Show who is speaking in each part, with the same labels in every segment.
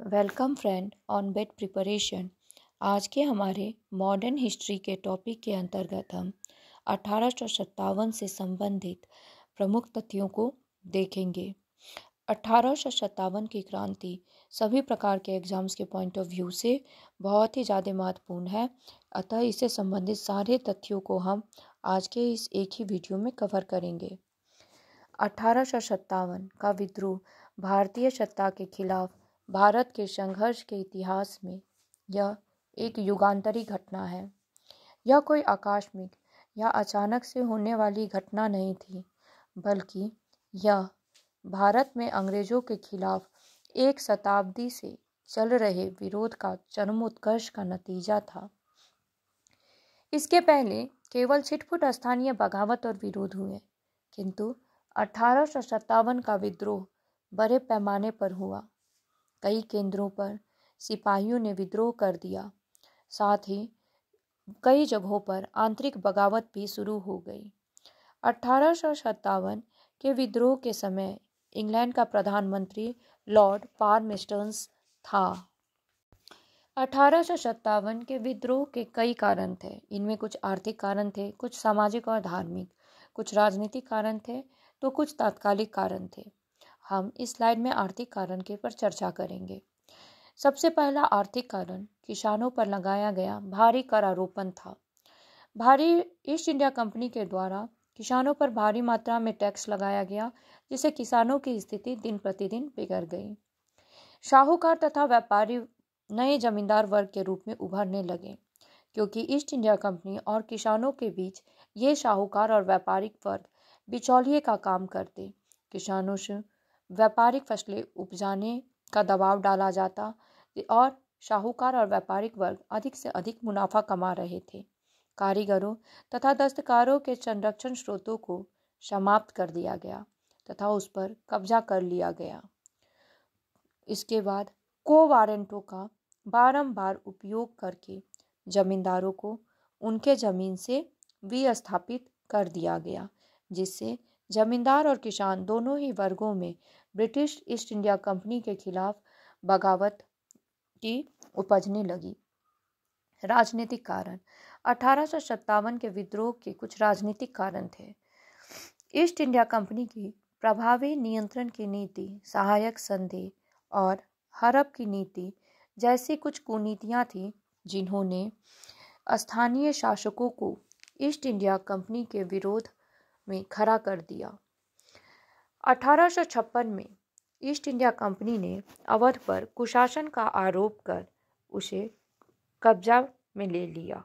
Speaker 1: Welcome friend on bed preparation. आज के हमारे मॉडर्न हिस्ट्री के टॉपिक के अंतर्गत हम 1857 से संबंधित प्रमुख तथ्यों को देखेंगे। 1857 की क्रांति सभी प्रकार के एग्जाम्स के पॉइंट ऑफ व्यू से बहुत ही ज़्यादा महत्वपूर्ण है, अतः इससे संबंधित सारे तथ्यों को हम आज के इस एक ही वीडियो में कवर करेंगे। 1857 का विद्रोह भारतीय सत्ता के खिलाफ भारत के संघर्ष के इतिहास में यह एक युगांतरी घटना है। यह कोई आकस्मिक या अचानक से होने वाली घटना नहीं थी, बल्कि यह भारत में अंग्रेजों के खिलाफ एक शताब्दी से चल रहे विरोध का चरमोत्कर्ष का नतीजा था। इसके पहले केवल छिटपुट स्थानीय बगावत और विरोध हुए, किंतु 1857 का विद्रोह बड़े पैमाने पर हुआ। कई केंद्रों पर सिपाहियों ने विद्रोह कर दिया, साथ ही कई जगहों पर आंतरिक बगावत भी शुरू हो गई। 1857 के विद्रोह के समय इंग्लैंड का प्रधानमंत्री लॉर्ड पाल्मेर्स्टन था। 1857 के विद्रोह के कई कारण थे। इनमें कुछ आर्थिक कारण थे, कुछ सामाजिक और धार्मिक, कुछ राजनीतिक कारण थे, तो कुछ तात्कालिक कारण थे। हम इस स्लाइड में आर्थिक कारण के पर चर्चा करेंगे। सबसे पहला आर्थिक कारण किसानों पर लगाया गया भारी करारोपण था। ईस्ट इंडिया कंपनी के द्वारा किसानों पर भारी मात्रा में टैक्स लगाया गया, जिससे किसानों की स्थिति दिन प्रतिदिन बिगड़ गई। साहूकार तथा व्यापारी नए जमींदार वर्ग के रूप में उभरने लगे, क्योंकि ईस्ट इंडिया कंपनी और किसानों के बीच ये साहूकार और व्यापारिक वर्ग बिचौलिए का काम करते। किसानों से व्यापारिक फसलें उपजाने का दबाव डाला जाता और साहूकार और व्यापारिक वर्ग अधिक से अधिक मुनाफा कमा रहे थे। कारीगरों तथा दस्तकारों के संरक्षण स्रोतों को समाप्त कर दिया गया तथा उस पर कब्जा कर लिया गया। इसके बाद को वारंटों का बारंबार उपयोग करके जमींदारों को उनके जमीन से विस्थापित कर दिया गया, जिससे जमींदार और किसान दोनों ही वर्गों में ब्रिटिश ईस्ट इंडिया कंपनी के खिलाफ बगावत की उपजने लगी। राजनीतिक कारण 1857 के विद्रोह के कुछ राजनीतिक कारण थे। ईस्ट इंडिया कंपनी की प्रभावी नियंत्रण की नीति, सहायक संधि और हड़प की नीति जैसी कुछ कुनीतियां थीं, जिन्होंने स्थानीय शासकों को ईस्ट इंडिया कंपनी के विरोध में खड़ा कर दिया। 1856 में ईस्ट इंडिया कंपनी ने अवध पर कुशासन का आरोप कर उसे कब्जा में ले लिया।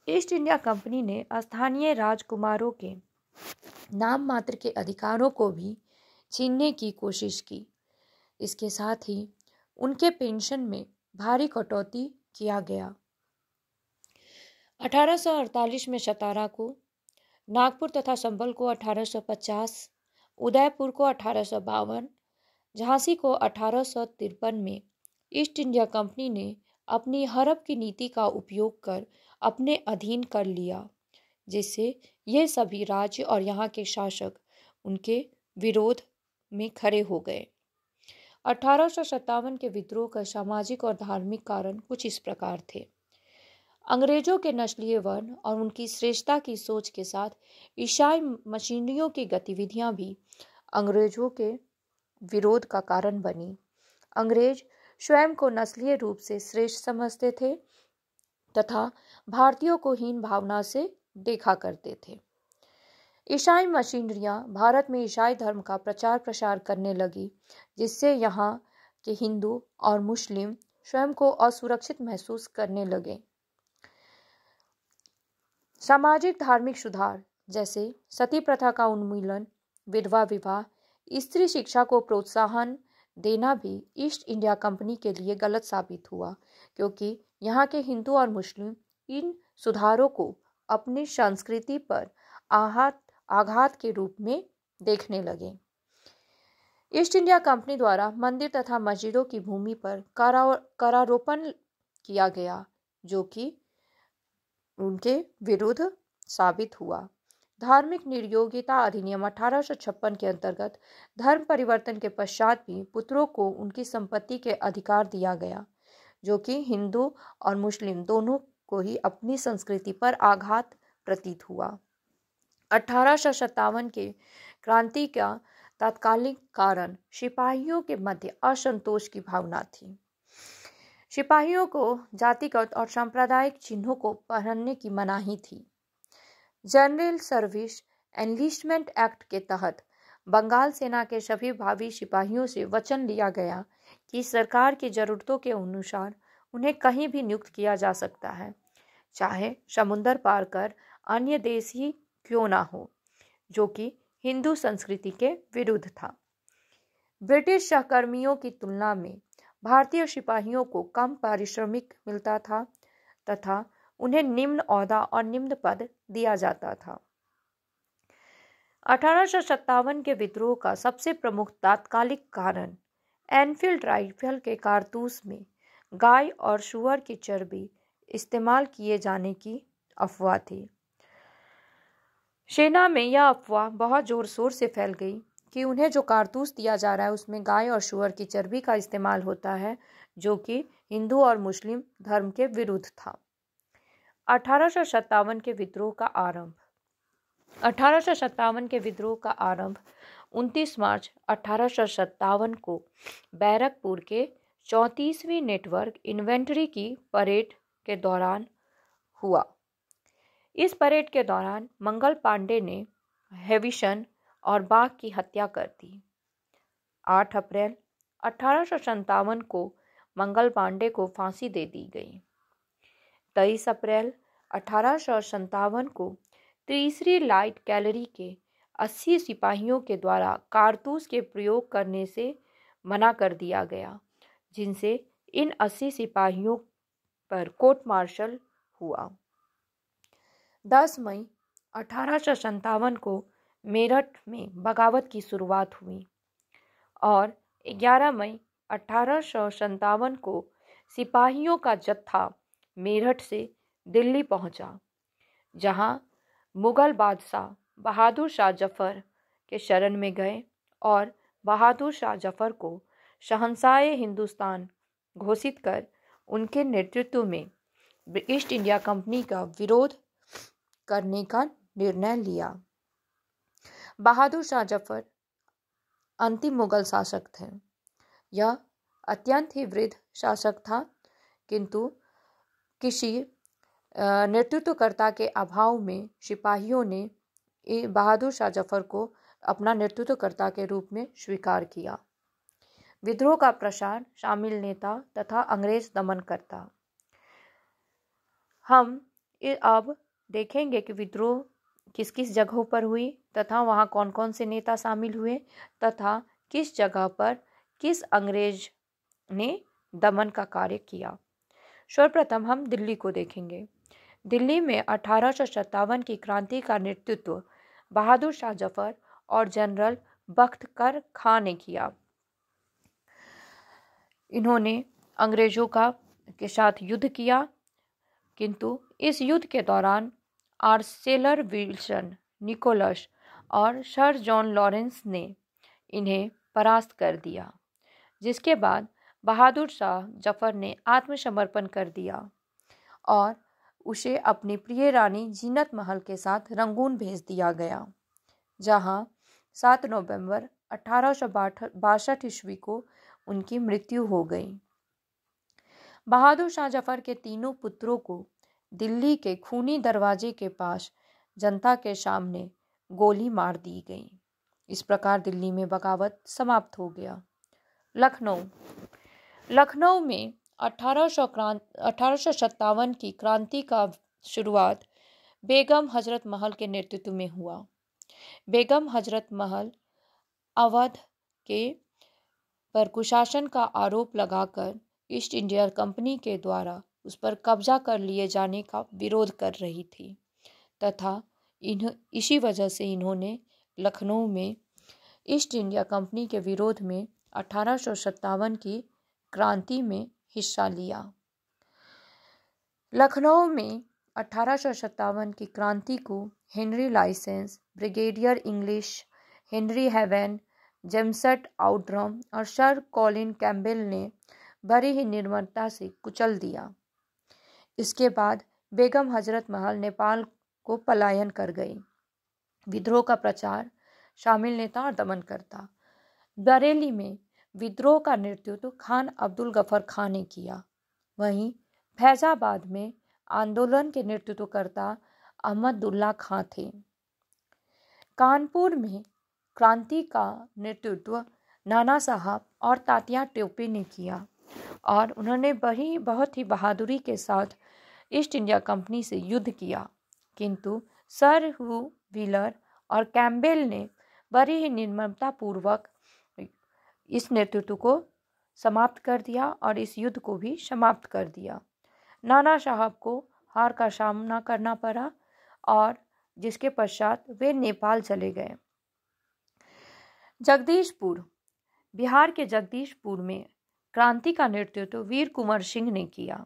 Speaker 1: ईस्ट इंडिया कंपनी ने स्थानीय राजकुमारों के नाम मात्र के अधिकारों को भी छीनने की कोशिश की। इसके साथ ही उनके पेंशन में भारी कटौती किया गया। 1848 में सतारा को, नागपुर तथा संभल को 1850, उदयपुर को 1852, झांसी को 1853 में ईस्ट इंडिया कंपनी ने अपनी हड़प की नीति का उपयोग कर अपने अधीन कर लिया, जिससे ये सभी राज्य और यहाँ के शासक उनके विरोध में खड़े हो गए। 1857 के विद्रोह का सामाजिक और धार्मिक कारण कुछ इस प्रकार थे। अंग्रेजों के नस्लीय वर्ण और उनकी श्रेष्ठता की सोच के साथ ईसाई मशीनरियों की गतिविधियां भी अंग्रेजों के विरोध का कारण बनी। अंग्रेज स्वयं को नस्लीय रूप से श्रेष्ठ समझते थे तथा भारतीयों को हीन भावना से देखा करते थे। ईसाई मशीनरियां भारत में ईसाई धर्म का प्रचार प्रसार करने लगी, जिससे यहाँ के हिंदू और मुस्लिम स्वयं को असुरक्षित महसूस करने लगे। सामाजिक धार्मिक सुधार जैसे सती प्रथा का उन्मूलन, विधवा विवाह, स्त्री शिक्षा को प्रोत्साहन देना भी ईस्ट इंडिया कंपनी के लिए गलत साबित हुआ, क्योंकि यहाँ के हिंदू और मुस्लिम इन सुधारों को अपनी संस्कृति पर आघात के रूप में देखने लगे। ईस्ट इंडिया कंपनी द्वारा मंदिर तथा मस्जिदों की भूमि पर करारोपण किया गया, जो कि उनके विरुद्ध साबित हुआ, धार्मिक निर्योग्यता अधिनियम 1856 के अंतर्गत धर्म परिवर्तन के पश्चात भी पुत्रों को उनकी संपत्ति के अधिकार दिया गया, जो कि हिंदू और मुस्लिम दोनों को ही अपनी संस्कृति पर आघात प्रतीत हुआ। 1857 के क्रांति का तात्कालिक कारण सिपाहियों के मध्य असंतोष की भावना थी। सिपाहियों को जातिगत और सांप्रदायिक चिन्हों को पहनने की मनाही थी। जनरल सर्विस एनलिस्टमेंट एक्ट के तहत बंगाल सेना के सभी भावी सिपाहियों से वचन लिया गया कि सरकार की जरूरतों के अनुसार उन्हें कहीं भी नियुक्त किया जा सकता है, चाहे समुद्र पार कर अन्य देश ही क्यों ना हो, जो कि हिंदू संस्कृति के विरुद्ध था। ब्रिटिश सहकर्मियों की तुलना में भारतीय सिपाहियों को कम पारिश्रमिक मिलता था तथा उन्हें निम्न ओहदा और निम्न पद दिया जाता था। 1857 के विद्रोह का सबसे प्रमुख तात्कालिक कारण एनफील्ड राइफल के कारतूस में गाय और सूअर की चर्बी इस्तेमाल किए जाने की अफवाह थी। सेना में यह अफवाह बहुत जोर शोर से फैल गई कि उन्हें जो कारतूस दिया जा रहा है उसमें गाय और सूअर की चर्बी का इस्तेमाल होता है, जो कि हिंदू और मुस्लिम धर्म के विरुद्ध था। 1857 के विद्रोह का आरंभ 1857 के विद्रोह का आरंभ 29 मार्च 1857 को बैरकपुर के 34वीं नेटवर्क इन्वेंट्री की परेड के दौरान हुआ। इस परेड के दौरान मंगल पांडे ने हेविसन और बाघ की हत्या कर दी। 8 अप्रैल 1857 को मंगल पांडे को फांसी दे दी गई। 23 अप्रैल 1857 को तीसरी लाइट कैवलरी के 80 सिपाहियों के द्वारा कारतूस के प्रयोग करने से मना कर दिया गया, जिनसे इन 80 सिपाहियों पर कोर्ट मार्शल हुआ। 10 मई 1857 को मेरठ में बगावत की शुरुआत हुई और 11 मई 1857 को सिपाहियों का जत्था मेरठ से दिल्ली पहुंचा, जहां मुगल बादशाह बहादुर शाह जफर के शरण में गए और बहादुर शाह जफर को शहंशाह हिंदुस्तान घोषित कर उनके नेतृत्व में ईस्ट इंडिया कंपनी का विरोध करने का निर्णय लिया। बहादुर शाह जफर अंतिम मुगल शासक थे। यह अत्यंत ही वृद्ध शासक था, किंतु किसी नेतृत्वकर्ता के अभाव में सिपाहियों ने बहादुर शाह जफर को अपना नेतृत्वकर्ता के रूप में स्वीकार किया। विद्रोह का प्रसार शामिल नेता तथा अंग्रेज दमनकर्ता। हम अब देखेंगे कि विद्रोह किस किस जगहों पर हुई तथा वहाँ कौन कौन से नेता शामिल हुए तथा किस जगह पर किस अंग्रेज ने दमन का कार्य किया। सर्वप्रथम हम दिल्ली को देखेंगे। दिल्ली में 1857 की क्रांति का नेतृत्व बहादुर शाह जफर और जनरल बख्तियार खां ने किया। इन्होंने अंग्रेजों के साथ युद्ध किया, किंतु इस युद्ध के दौरान आर्चेलर विल्सन, निकोलस और सर जॉन लॉरेंस ने इन्हें परास्त कर दिया, जिसके बाद बहादुर शाह जफर ने आत्मसमर्पण कर दिया और उसे अपनी प्रिय रानी जीनत महल के साथ रंगून भेज दिया गया, जहां 7 नवंबर 1862 ईस्वी को उनकी मृत्यु हो गई। बहादुर शाह जफर के तीनों पुत्रों को दिल्ली के खूनी दरवाजे के पास जनता के सामने गोली मार दी गई। इस प्रकार दिल्ली में बगावत समाप्त हो गया। लखनऊ में 1857 की क्रांति का शुरुआत बेगम हजरत महल के नेतृत्व में हुआ। बेगम हजरत महल अवध के पर कुशासन का आरोप लगाकर ईस्ट इंडिया कंपनी के द्वारा उस पर कब्जा कर लिए जाने का विरोध कर रही थी तथा इसी वजह से इन्होंने लखनऊ में ईस्ट इंडिया कंपनी के विरोध में 1857 की क्रांति में हिस्सा लिया। लखनऊ में 1857 की क्रांति को हेनरी लाइसेंस, ब्रिगेडियर इंग्लिश, हेनरी हेवन, जेम्सट आउड्रम और सर कॉलिन कैम्पबेल ने बड़ी ही निर्ममता से कुचल दिया। इसके बाद बेगम हजरत महल नेपाल को पलायन कर गई। विद्रोह का प्रचार, शामिल नेता और दमनकर्ता। बरेली में विद्रोह का नेतृत्व खान अब्दुल गफर खान ने किया। वहीं फैजाबाद में आंदोलन के नेतृत्वकर्ता अहमदुल्ला खां थे। कानपुर में क्रांति का नेतृत्व नाना साहब और तात्या टोपे ने किया और उन्होंने बहुत ही बहादुरी के साथ ईस्ट इंडिया कंपनी से युद्ध किया, किंतु सर ह्यू व्हीलर और कैम्पबेल ने बड़ी ही निर्ममता पूर्वक इस नेतृत्व को समाप्त कर दिया और इस युद्ध को भी समाप्त कर दिया। नाना साहब को हार का सामना करना पड़ा और जिसके पश्चात वे नेपाल चले गए। जगदीशपुर, बिहार के जगदीशपुर में क्रांति का नेतृत्व वीर कुंवर सिंह ने किया।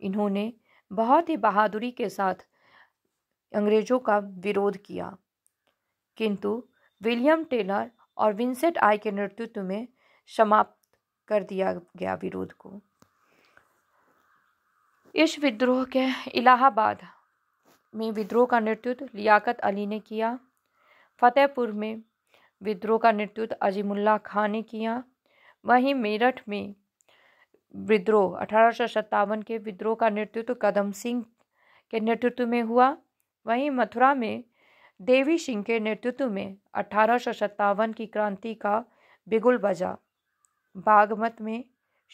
Speaker 1: इन्होंने बहुत ही बहादुरी के साथ अंग्रेजों का विरोध किया, किंतु विलियम टेलर और विंसेंट आई के नेतृत्व में समाप्त कर दिया गया विरोध को। इस विद्रोह के इलाहाबाद में विद्रोह का नेतृत्व लियाकत अली ने किया। फतेहपुर में विद्रोह का नेतृत्व अजीमुल्ला खान ने किया। वहीं मेरठ में विद्रोह 1857 के विद्रोह का नेतृत्व कदम सिंह के नेतृत्व में हुआ। वहीं मथुरा में देवी सिंह के नेतृत्व में 1857 की क्रांति का बिगुल बजा। बागमत में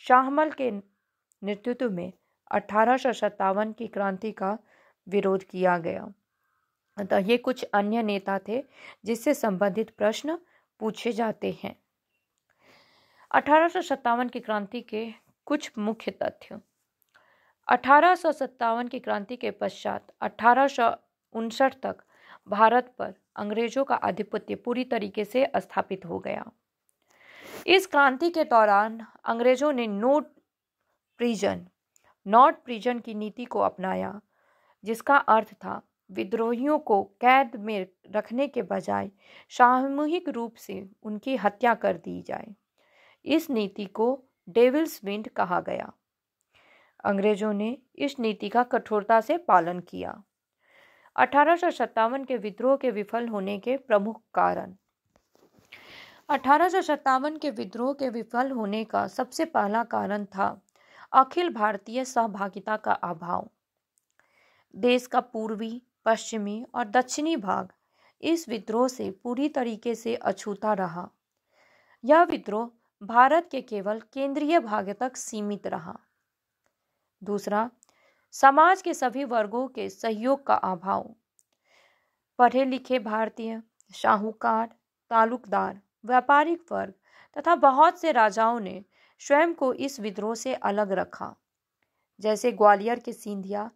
Speaker 1: शाहमल के नेतृत्व में 1857 की क्रांति का विरोध किया गया। अतः ये कुछ अन्य नेता थे जिससे संबंधित प्रश्न पूछे जाते हैं। 1857 की क्रांति के कुछ मुख्य तथ्य। 1857 की क्रांति के पश्चात 1859 तक भारत पर अंग्रेजों का आधिपत्य पूरी तरीके से स्थापित हो गया। इस क्रांति के दौरान अंग्रेजों ने नॉट प्रिजन की नीति को अपनाया, जिसका अर्थ था विद्रोहियों को कैद में रखने के बजाय सामूहिक रूप से उनकी हत्या कर दी जाए। इस नीति को डेविल्स विंड कहा गया। अंग्रेजों ने इस नीति का कठोरता से पालन किया। 1857 के विद्रोह के विफल होने के प्रमुख कारण। 1857 के विद्रोह के विफल होने का सबसे पहला कारण था अखिल भारतीय सहभागिता का अभाव। देश का पूर्वी, पश्चिमी और दक्षिणी भाग इस विद्रोह से पूरी तरीके से अछूता रहा। यह विद्रोह भारत के केवल केंद्रीय भाग तक सीमित रहा। दूसरा, समाज के सभी वर्गों के सहयोग का अभाव। पढ़े लिखे भारतीय, साहूकार, तालुकदार, व्यापारिक वर्ग तथा बहुत से राजाओं ने स्वयं को इस विद्रोह से अलग रखा, जैसे ग्वालियर के सिंधिया,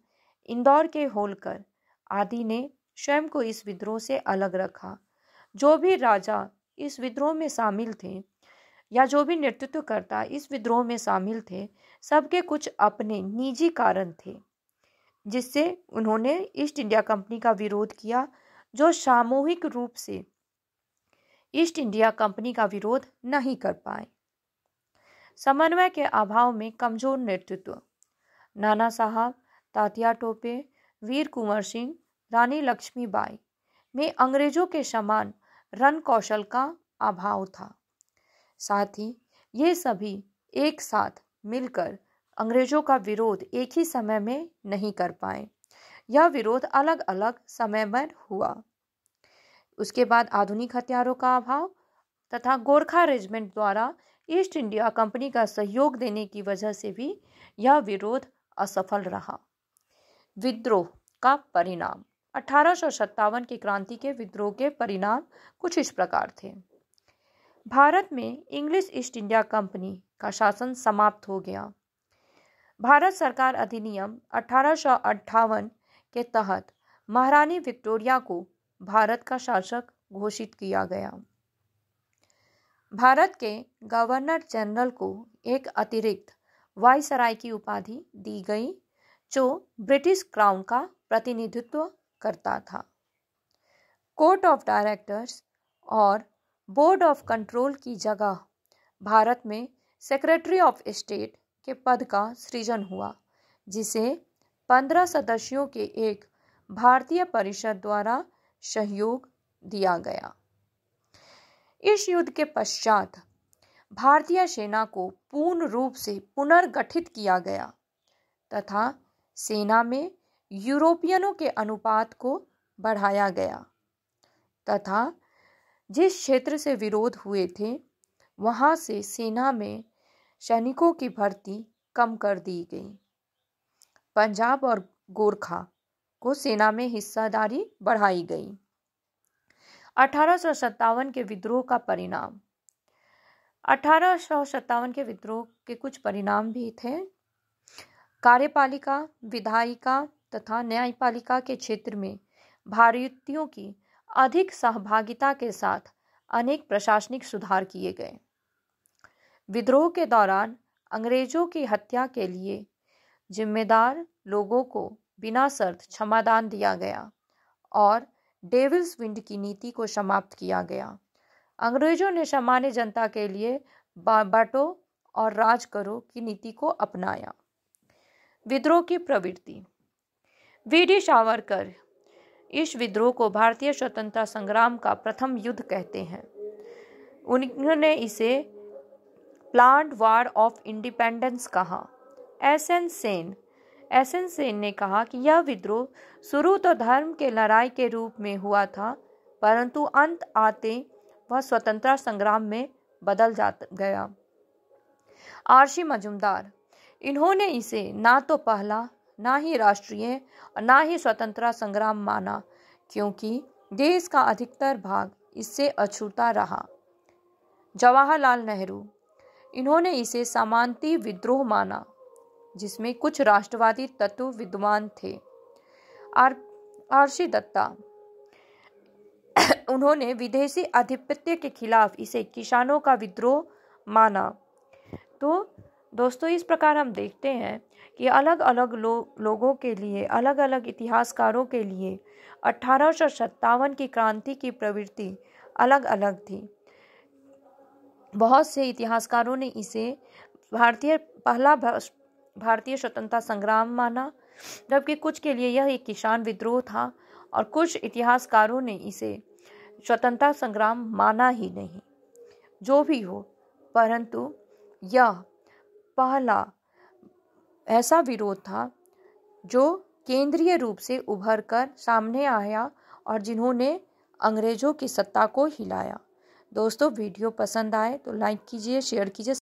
Speaker 1: इंदौर के होलकर आदि ने स्वयं को इस विद्रोह से अलग रखा। जो भी राजा इस विद्रोह में शामिल थे या जो भी नेतृत्वकर्ता इस विद्रोह में शामिल थे, सबके कुछ अपने निजी कारण थे जिससे उन्होंने ईस्ट इंडिया कंपनी का विरोध किया, जो सामूहिक रूप से ईस्ट इंडिया कंपनी का विरोध नहीं कर पाए। समन्वय के अभाव में कमजोर नेतृत्व। नाना साहब, तात्या टोपे, वीर कुंवर सिंह, रानी लक्ष्मीबाई में अंग्रेजों के समान रण कौशल का अभाव था। साथ ही ये सभी एक साथ मिलकर अंग्रेजों का विरोध एक ही समय में नहीं कर पाए। यह विरोध अलग अलग समय में हुआ। उसके बाद आधुनिक हथियारों का अभाव तथा गोरखा रेजिमेंट द्वारा ईस्ट इंडिया कंपनी का सहयोग देने की वजह से भी यह विरोध असफल रहा। विद्रोह का परिणाम। 1857 की क्रांति के विद्रोह के परिणाम कुछ इस प्रकार थे। भारत में इंग्लिश ईस्ट इंडिया कंपनी का शासन समाप्त हो गया। भारत सरकार अधिनियम 1858 के तहत महारानी विक्टोरिया को भारत का शासक घोषित किया गया। भारत के गवर्नर जनरल को एक अतिरिक्त वायसराय की उपाधि दी गई, जो ब्रिटिश क्राउन का प्रतिनिधित्व करता था। कोर्ट ऑफ डायरेक्टर्स और बोर्ड ऑफ कंट्रोल की जगह भारत में सेक्रेटरी ऑफ स्टेट के पद का सृजन हुआ, जिसे 15 सदस्यों के एक भारतीय परिषद द्वारा सहयोग दिया गया। इस युद्ध के पश्चात भारतीय सेना को पूर्ण रूप से पुनर्गठित किया गया तथा सेना में यूरोपियनों के अनुपात को बढ़ाया गया तथा जिस क्षेत्र से विरोध हुए थे वहां से सेना में सैनिकों की भर्ती कम कर दी गई। पंजाब और गोरखा को सेना में हिस्सेदारी बढ़ाई गई। 1857 के विद्रोह का परिणाम। 1857 के विद्रोह के कुछ परिणाम भी थे। कार्यपालिका, विधायिका तथा न्यायपालिका के क्षेत्र में भारतीयों की अधिक सहभागिता के साथ अनेक प्रशासनिक सुधार किए गए। विद्रोह के दौरान अंग्रेजों की हत्या के लिए जिम्मेदार लोगों को बिना शर्त क्षमादान दिया गया और डेविल्स विंड की नीति को समाप्त किया गया। अंग्रेजों ने सामान्य जनता के लिए बांटो और राज करो की नीति को अपनाया। विद्रोह की प्रवृत्ति। वी.डी. सावरकर इस विद्रोह को भारतीय स्वतंत्रता संग्राम का प्रथम युद्ध कहते हैं। उन्होंने इसे प्लान्ड वॉर ऑफ इंडिपेंडेंस कहा। एस.एन. सेन ने कहा कि यह विद्रोह शुरू तो धर्म के लड़ाई के रूप में हुआ था, परंतु अंत आते वह स्वतंत्रता संग्राम में बदल गया। आर.सी. मजूमदार, इन्होंने इसे ना तो पहला, ना ही राष्ट्रीय और ना ही स्वतंत्रता संग्राम माना, क्योंकि देश का अधिकतर भाग इससे अछूता रहा। जवाहरलाल नेहरू, इन्होंने इसे सामंती विद्रोह माना, जिसमें कुछ राष्ट्रवादी तत्व विद्वान थे। आर.सी. दत्ता, उन्होंने विदेशी आधिपत्य के खिलाफ इसे किसानों का विद्रोह माना। तो दोस्तों, इस प्रकार हम देखते हैं कि अलग अलग लोगों के लिए, अलग अलग इतिहासकारों के लिए 1857 की क्रांति की प्रवृत्ति अलग अलग थी। बहुत से इतिहासकारों ने इसे पहला भारतीय स्वतंत्रता संग्राम माना, जबकि कुछ के लिए यह एक किसान विद्रोह था और कुछ इतिहासकारों ने इसे स्वतंत्रता संग्राम माना ही नहीं। जो भी हो, परंतु यह पहला ऐसा विरोध था जो केंद्रीय रूप से उभर कर सामने आया और जिन्होंने अंग्रेजों की सत्ता को हिलाया। दोस्तों, वीडियो पसंद आए तो लाइक कीजिए, शेयर कीजिए।